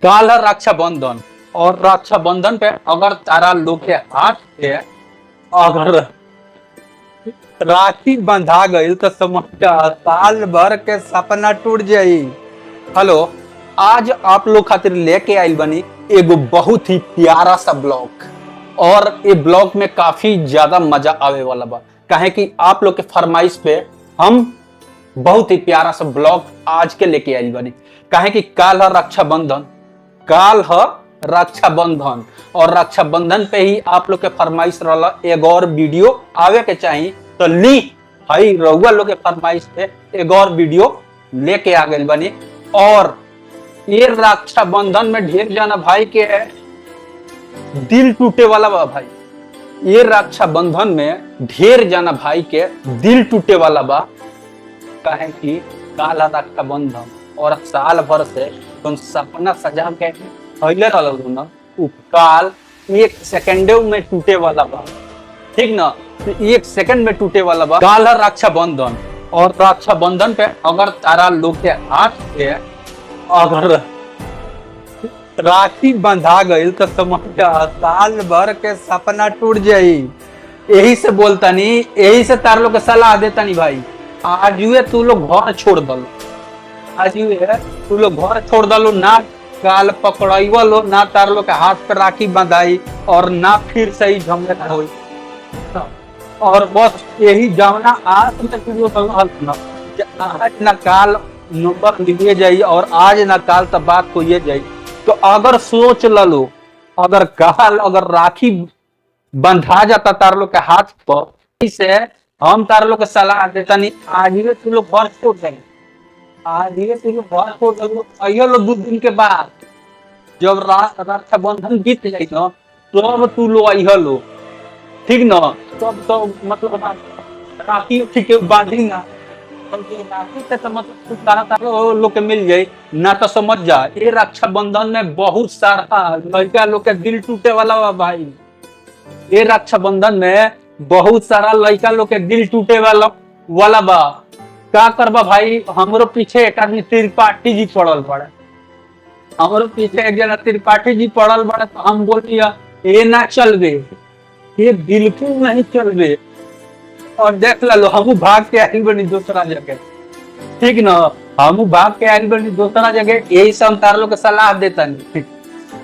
काल है रक्षाबंधन और रक्षाबंधन पे अगर तारा लोग के हाथ पे अगर राखी बंधा गई तो समझ साल भर के सपना टूट जाई। हेलो, आज आप लोग खातिर लेके आइल बनी एगो बहुत ही प्यारा सा ब्लॉग और ये ब्लॉग में काफी ज्यादा मजा आवे वाला बा। काहे कि आप लोग के फरमाइश पे हम बहुत ही प्यारा सा ब्लॉग आज के लेके आइल बनी। काहे कि काल है रक्षाबंधन, काल है रक्षाबंधन और रक्षाबंधन पे ही आप लोग के फरमाइश रहा एक और वीडियो आवे के चाहिए, तो ली भाई रउआ लोग के फरमाइश पे एक और वीडियो लेके आ गई बनी। और ये रक्षाबंधन में ढेर जाना भाई के दिल टूटे वाला बा। भाई ये रक्षाबंधन में ढेर जाना भाई के दिल टूटे वाला बा। काहे कि काला रक्षाबंधन और साल भर से तुम सपना सजा के पहले रहल ना, उ काल एक सेकंड में टूटे वाला बा। ठीक ना, एक सेकंड में टूटे वाला बा। काल है रक्षाबंधन और रक्षाबंधन पे अगर तारा लोग के हाथ पे अगर राखी बंधा गई तो समझ साल भर के सपना टूट जाई। यही से बोलता नहीं, यही से तार लोग के सलाह देता नहीं भाई। आज ये तू लोग घर छोड़ दलो, आज ये तू लोग घर छोड़ दलो, ना काल पकड़ाई लो, ना तार लोग के हाथ पे राखी बंधाई और ना फिर सही झमेला होई। और बस यही जमना आज न काल नंबर लिए जाई और आज न काल तब बात को ये जाई। तो अगर सोच लो, अगर काल अगर राखी बंधा जाता तार लोग के हाथ पर, इसे हम तार लोग के सलाह देता नहीं, आज ही तू लोग घर छोड़ जाए, आज ही तू लोग घर छोड़ दो। अयो लो 2 दिन के बाद जब रक्षाबंधन बीत जाए ना, तब तू लोग अयो लो, ठीक ना। तब तो मतलब राखी ठीक बांधी ना, तो मतलब तारा लोग के मिल जाये ना। तो समझ जा, ये रक्षाबंधन में बहुत सारा लड़का लोग के दिल टूटे वाला बा भाई। ये रक्षाबंधन में बहुत सारा लड़का लोग के दिल टूटे वाला बा। का करबा भाई, हमरो पीछे एक आदमी त्रिपाठी जी पड़ल पड़े, हमरो पीछे एक जना त्रिपाठी जी पड़ल पड़े। तो हम बोलिए ये ना चलबे, ये बिल्कुल नहीं चलबे। और देख लो हम भाग के आइल बनी दूसरा जगह, ठीक ना, हम भाग के आइल बनी दूसरा जगह। यही सब तार लोग के सलाह देता नहीं,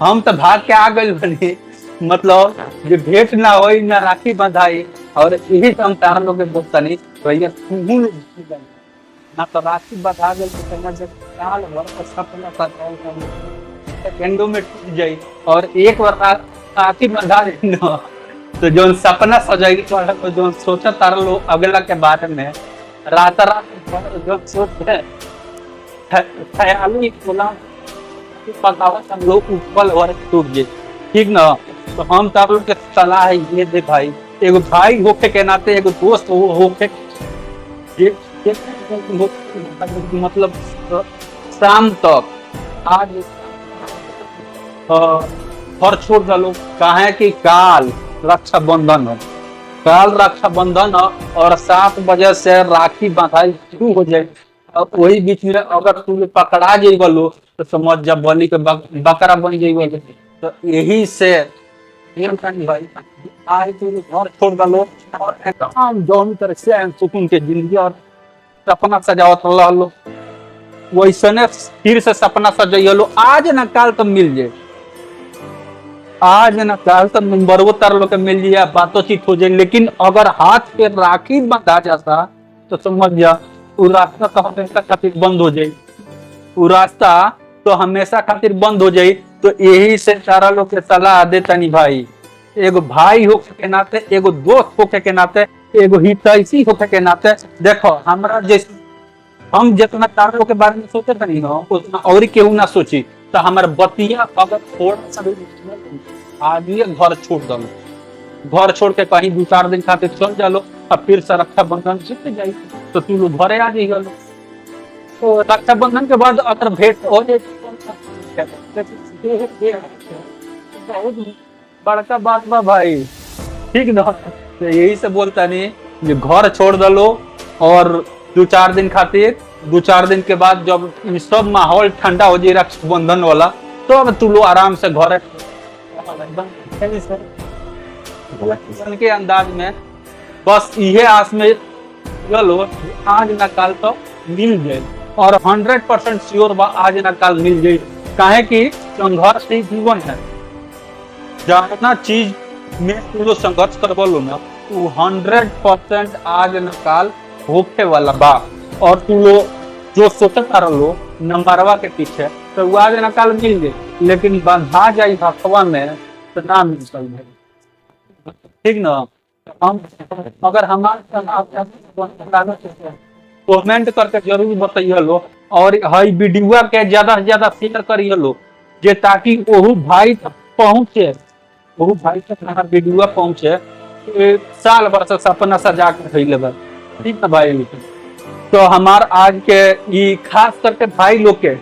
हम तो भाग के आ गए बनी, मतलब जो भेंट ना होई ना राखी बंधाई। और यही सब तार लोग के बोलता नहीं भैया ना, तो राखी बंधा गई तो समझ साल भर का सपना सेकंडों में टूट जाई। और एक बार राखी बंधा दी ना, तो जो सपना सजाई तो जो सोचा तार लोग अगला के बारे में रात जो सोचते ख्याली हम लोग ऊपर और टूट गए, ठीक ना। तो हम तार लोग के सलाह ये दे भाई, एगो भाई होके के नाते, एगो दोस्त होके मतलब शाम तक आज घर छोड़ डालो। काहे कि काल रक्षाबंधन है, काल रक्षाबंधन है और 7 बजे से राखी बंधाई शुरू हो जाए। और वही बीच में अगर तू पकड़ा जाइबलो तो समझ जा बलि के बकरा बन जाइबलो। तो यही से भाई आज तू घर छोड़ डालो और एकदम जौन तरह से सुकून के जिंदगी और सपना सजावत लो, वैसने फिर से सपना सजाइलो। आज ना काल तो मिल जाए, आज ना काल तो नंबर वो तार लोग के मिल जाए, बातचीत हो जाए। लेकिन अगर हाथ पे राखी बंधा जाता तो समझ जा वो रास्ता तो हमेशा खातिर बंद हो जाए, वो रास्ता तो हमेशा खातिर बंद हो जाए। तो यही से सारा लोग के सलाह देता नहीं भाई, एगो भाई होके के नाते, एगो दोस्त होके के नाते, एगो हितैषी होके के नाते, देखो हमरा जैसे हम जितना तार लोग के बारे में सोचे नहीं ना, उतना और केहू ना सोची। तो हमारे बतिया अगर थोड़ा सा आदमी घर छोड़ दो, घर छोड़ के कहीं 2-4 दिन खातिर चल जालो और फिर से रक्षाबंधन जीत जाई तो तू लोग घरे आ जाइए। तो रक्षाबंधन के बाद अगर भेंट हो जाए बहुत बड़का बात बा भाई, ठीक ना। तो यही से बोलता नहीं घर छोड़ दलो और 2-4 दिन खातिर, 2-4 दिन के बाद जब सब माहौल ठंडा हो जाए रक्षाबंधन वाला, तो अब तू लो आराम से घर के अंदाज में बस इहे आस में लो आज ना काल तो मिल जाए और 100% श्योर बा आज ना काल मिल जाए। काहे कि संघर्ष ही जीवन है। जितना चीज में तू जो संघर्ष करबो लो ना तू 100% आज न काल होके वाला बा। और तू लो जो सोचता रहो नंबरवा के पीछे तो वो आज न काल मिल जाए, लेकिन बंधा जाए हथवा में तो ना मिल सकते। ठीक ना। हम अगर हमारे कमेंट करके जरूर बताइए लो और हई वीडियो के ज्यादा से ज्यादा शेयर करिए लो जे ताकि ओहू भाई तक पहुंचे, ओहू भाई तक हमारा वीडियो पहुंचे। साल भर से सपना सजा के खैले बा। ठीक ना भाई। तो हमार आज के ये खास करके भाई लोग के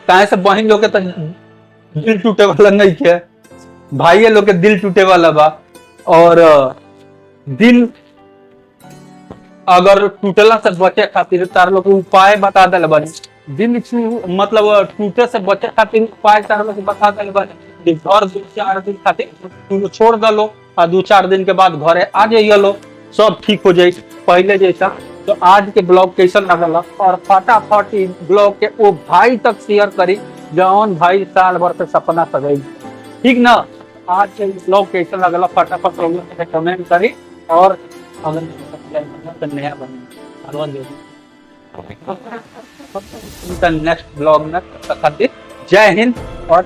काहे से बहन लोग के तो दिल टूटे वाला नहीं है, भाई लोग के दिल टूटे वाला बा। और दिल अगर टूटला से बचे खातिर तार लोग उपाय बता दे बने। दिल मतलब टूटे से बचे खातिर उपाय तार लोग बता दे बने। घर 2-4 दिन खातिर छोड़ दलो और 2-4 दिन के बाद घरे आ जाइए लो, सब ठीक हो जाए पहले जैसा। तो आज के ब्लॉग कैसन लगल और फटाफट ब्लॉग के वो भाई तक शेयर करी जौन भाई साल भर से सपना सजाई। ठीक ना। आज के ब्लॉग कैसन लगल फटाफट कमेंट करी और अगर नया बने नेक्स्ट ब्लॉग में। जय हिंद और